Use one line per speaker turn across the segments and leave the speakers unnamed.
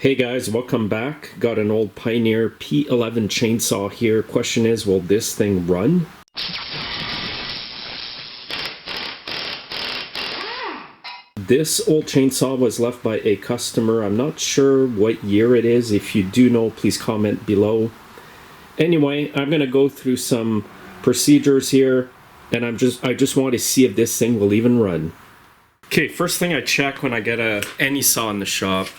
Hey guys, welcome back. Got an old Pioneer P11 chainsaw here. Question is, will this thing run? This old chainsaw was left by a customer. I'm not sure what year it is. If you do know, please comment below. Anyway, I'm gonna go through some procedures here, and I just want to see if this thing will even run. Okay, first thing I check when I get any saw in the shop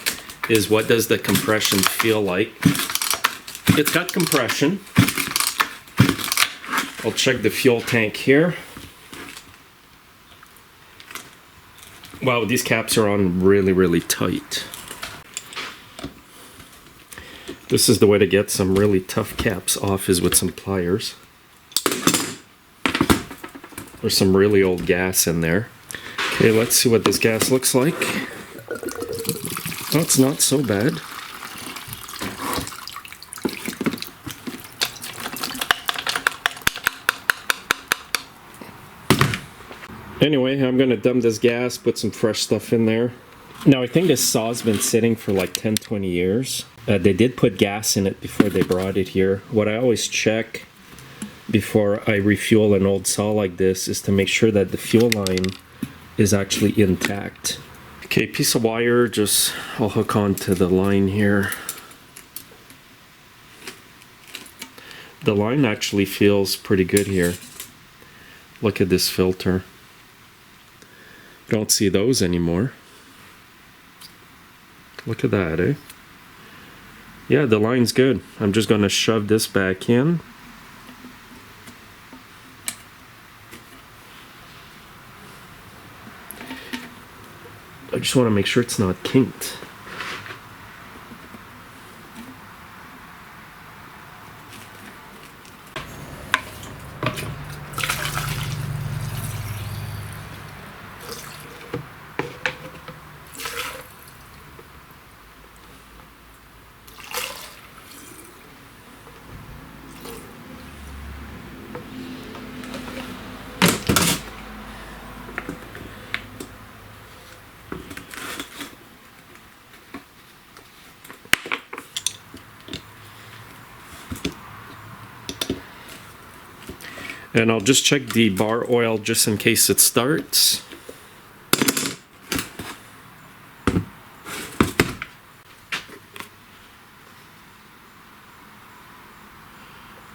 is what does the compression feel like. It's got compression. I'll check the fuel tank here. Wow, these caps are on really tight. This is the way to get some really tough caps off, is with some pliers. There's some really old gas in there. Okay, let's see what this gas looks like. Oh, it's not so bad. Anyway, I'm gonna dump this gas, put some fresh stuff in there. Now, I think this saw's been sitting for like 10-20 years. They did put gas in it before they brought it here. What I always check before I refuel an old saw like this is to make sure that the fuel line is actually intact. Okay, piece of wire, I'll hook onto the line here. The line actually feels pretty good here. Look at this filter. Don't see those anymore. Look at that, eh? Yeah, the line's good. I'm just gonna shove this back in. I just want to make sure it's not kinked. And I'll just check the bar oil just in case it starts.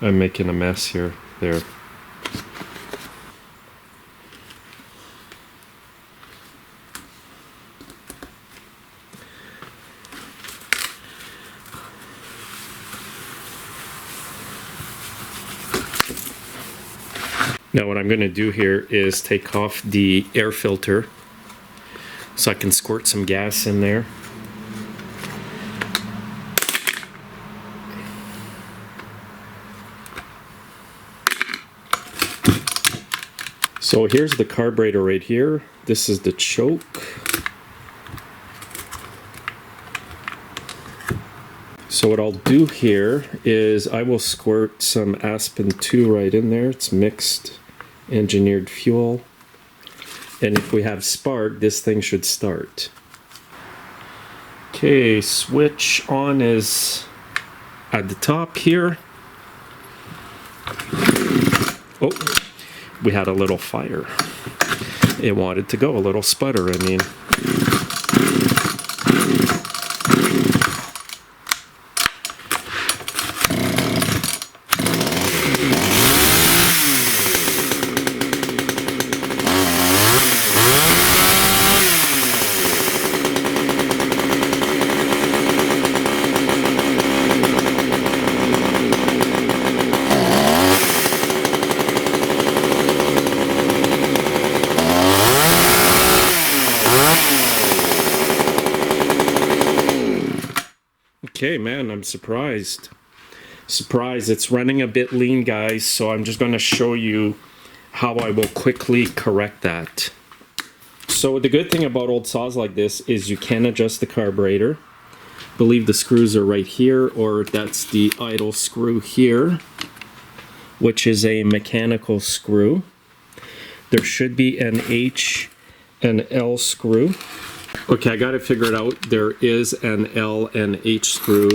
I'm making a mess here. There. Now what I'm going to do here is take off the air filter so I can squirt some gas in there. So here's the carburetor right here. This is the choke. So what I'll do here is I will squirt some Aspen 2 right in there. It's mixed engineered fuel. And if we have spark, this thing should start. Okay, switch on is at the top here. Oh, we had a little fire. It wanted to go, a little sputter, I mean. Okay, man, I'm surprised. It's running a bit lean, guys, so I'm just going to show you how I will quickly correct that. So the good thing about old saws like this is you can adjust the carburetor. I believe the screws are right here, or that's the idle screw here, which is a mechanical screw. There should be an H and L screw. Okay, I got it figured out. There is an L and H screw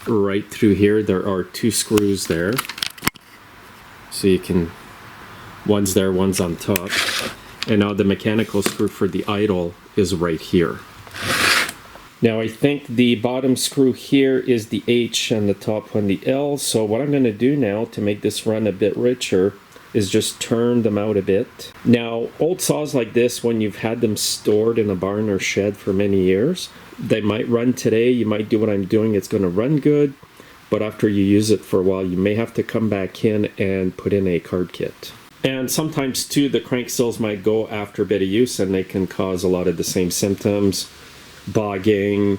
right through here. There are 2 screws there. So you can, one's there, one's on top. And now the mechanical screw for the idle is right here. Now I think the bottom screw here is the H and the top one the L. So what I'm going to do now to make this run a bit richer is just turn them out a bit. Now old saws like this, when you've had them stored in a barn or shed for many years, they might run today. You might do what I'm doing, it's going to run good. But after you use it for a while, you may have to come back in and put in a carb kit. And sometimes too, the crank seals might go after a bit of use and they can cause a lot of the same symptoms. Bogging,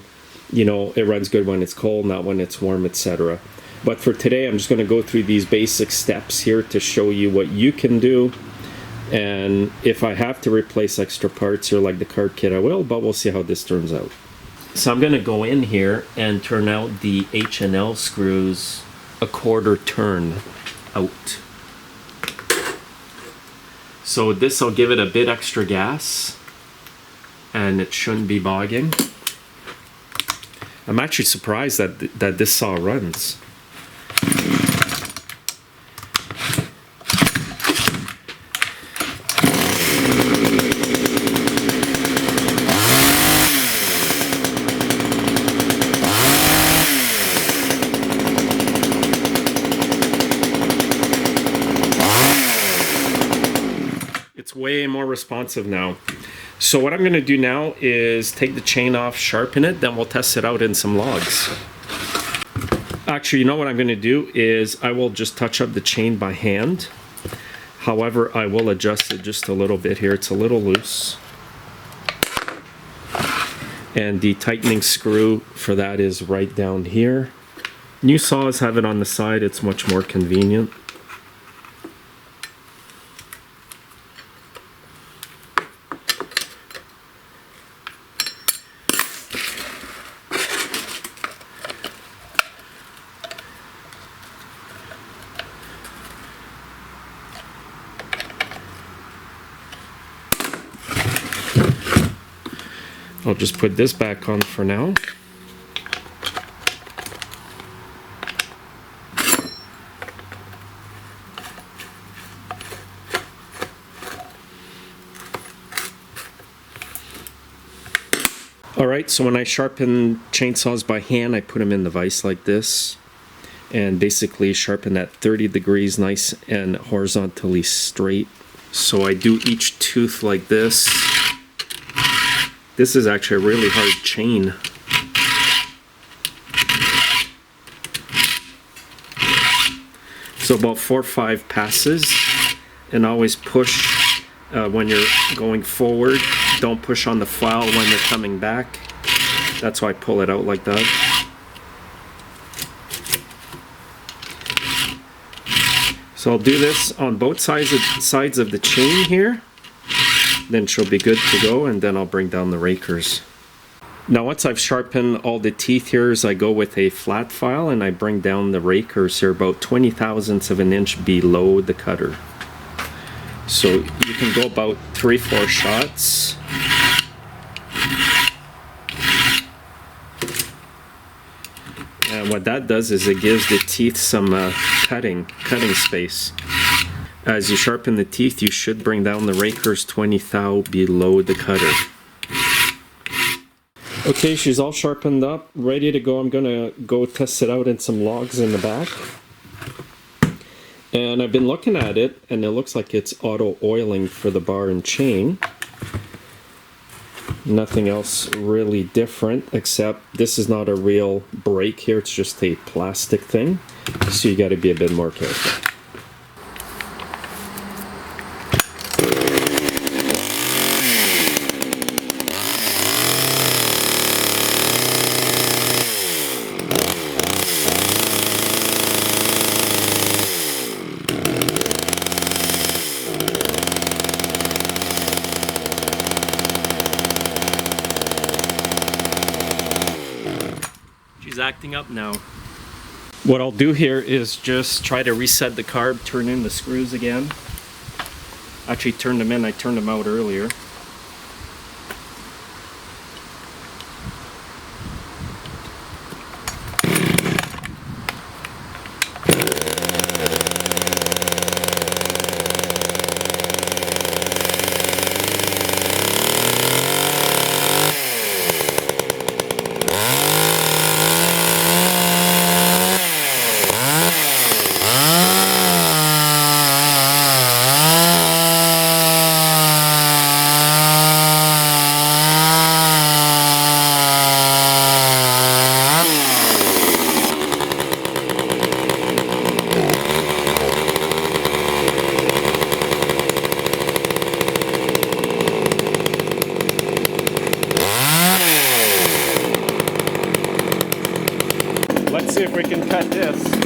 you know, it runs good when it's cold, not when it's warm, etc. But for today, I'm just going to go through these basic steps here to show you what you can do. And if I have to replace extra parts here like the carb kit, I will, but we'll see how this turns out. So I'm going to go in here and turn out the H and L screws a 1/4 turn out. So this will give it a bit extra gas and it shouldn't be bogging. I'm actually surprised that this saw runs. It's way more responsive now. So what I'm going to do now is take the chain off, sharpen it, then we'll test it out in some logs. Actually, you know what I'm going to do is I will just touch up the chain by hand. However, I will adjust it just a little bit here. It's a little loose. And the tightening screw for that is right down here. New saws have it on the side. It's much more convenient. I'll just put this back on for now. Alright, so when I sharpen chainsaws by hand, I put them in the vise like this and basically sharpen at 30 degrees nice and horizontally straight. So I do each tooth like this. This is actually a really hard chain. So about 4 or 5 passes, and always push when you're going forward. Don't push on the file when you're coming back. That's why I pull it out like that. So I'll do this on both sides of the chain here. Then she'll be good to go, and then I'll bring down the rakers. Now once I've sharpened all the teeth here, I go with a flat file and I bring down the rakers here about 20 thousandths of an inch below the cutter. So you can go about 3-4 shots. And what that does is it gives the teeth some cutting space. As you sharpen the teeth, you should bring down the rakers 20 thou below the cutter. Okay, she's all sharpened up, ready to go. I'm gonna go test it out in some logs in the back. And I've been looking at it, and it looks like it's auto oiling for the bar and chain. Nothing else really different, except this is not a real brake here, it's just a plastic thing. So you gotta be a bit more careful. Acting up now. What I'll do here is just try to reset the carb, turn in the screws again. Actually turned them in, I turned them out earlier. Let's see if we can cut this.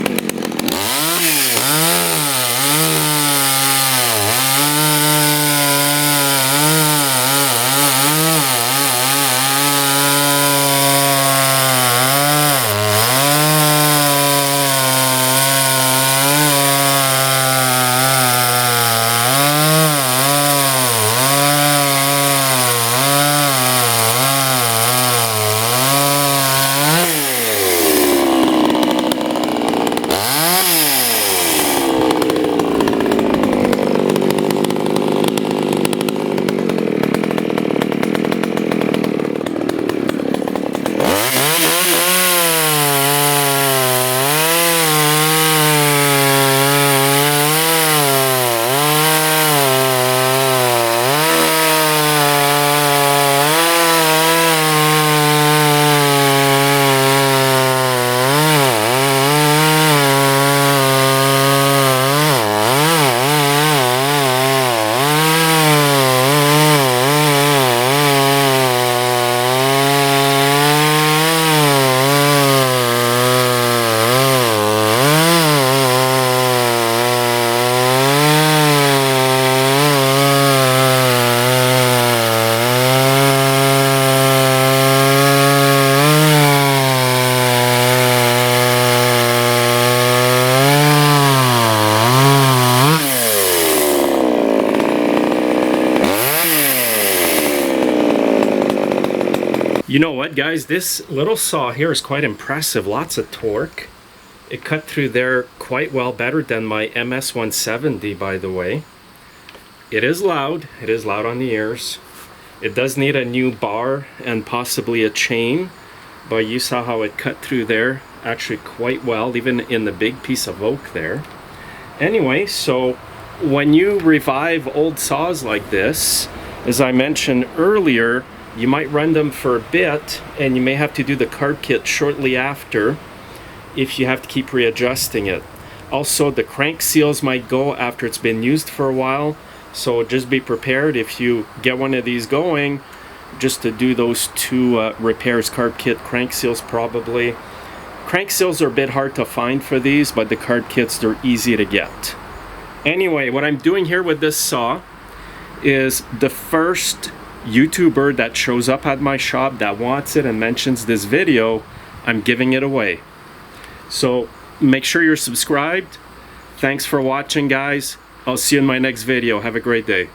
You know what, guys, this little saw here is quite impressive. Lots of torque. It cut through there quite well, better than my MS-170, by the way. It is loud. It is loud on the ears. It does need a new bar and possibly a chain, but you saw how it cut through there actually quite well, even in the big piece of oak there. Anyway, so when you revive old saws like this, as I mentioned earlier, you might run them for a bit, and you may have to do the carb kit shortly after if you have to keep readjusting it. Also, the crank seals might go after it's been used for a while, so just be prepared if you get one of these going, just to do those two repairs, carb kit, crank seals probably. Crank seals are a bit hard to find for these, but the carb kits, they're easy to get. Anyway, what I'm doing here with this saw is the first YouTuber that shows up at my shop that wants it and mentions this video, I'm giving it away. So make sure you're subscribed. Thanks for watching, guys. I'll see you in my next video. Have a great day.